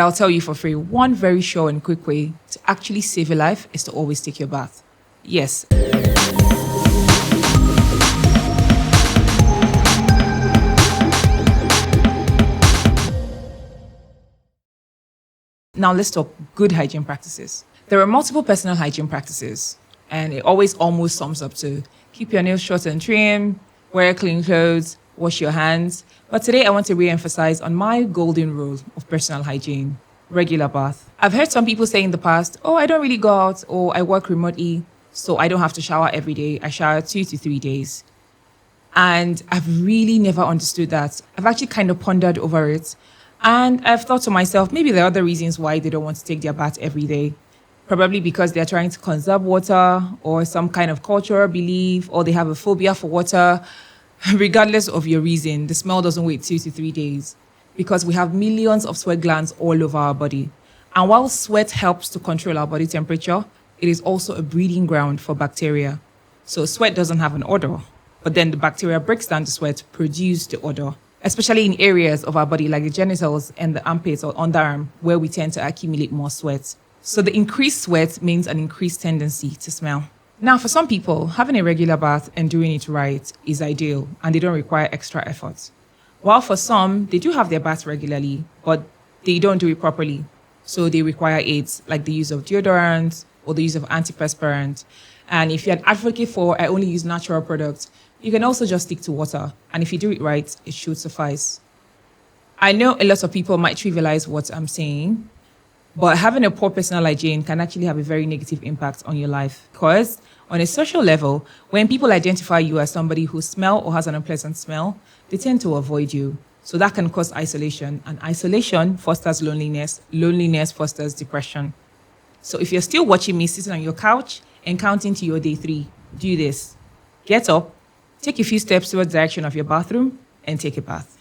I'll tell you for free, one very sure and quick way to actually save your life is to always take your bath. Yes. Now let's talk good hygiene practices. There are multiple personal hygiene practices, and it always almost sums up to keep your nails short and trim, wear clean clothes, wash your hands. But today I want to re-emphasize on my golden rule of personal hygiene: regular bath. I've heard some people say in the past, oh, I don't really go out, or I work remotely, so I don't have to shower every day. I shower 2 to 3 days. And I've really never understood that. I've actually kind of pondered over it. And I've thought to myself, maybe there are other reasons why they don't want to take their bath every day. Probably because they're trying to conserve water, or some kind of cultural belief, or they have a phobia for water. Regardless of your reason, the smell doesn't wait 2 to 3 days, because we have millions of sweat glands all over our body. And while sweat helps to control our body temperature, it is also a breeding ground for bacteria. So sweat doesn't have an odor, but then the bacteria breaks down the sweat to produce the odor, especially in areas of our body like the genitals and the armpits or underarm, where we tend to accumulate more sweat. So the increased sweat means an increased tendency to smell. Now, for some people, having a regular bath and doing it right is ideal, and they don't require extra effort. While for some, they do have their baths regularly, but they don't do it properly. So they require aids like the use of deodorant or the use of antiperspirant. And if you're an advocate for I only use natural products, you can also just stick to water. And if you do it right, it should suffice. I know a lot of people might trivialize what I'm saying, but having a poor personal hygiene can actually have a very negative impact on your life. Because on a social level, when people identify you as somebody who smells or has an unpleasant smell, they tend to avoid you. So that can cause isolation, and isolation fosters loneliness. Loneliness fosters depression. So if you're still watching me sitting on your couch and counting to your day 3, do this. Get up, take a few steps towards the direction of your bathroom, and take a bath.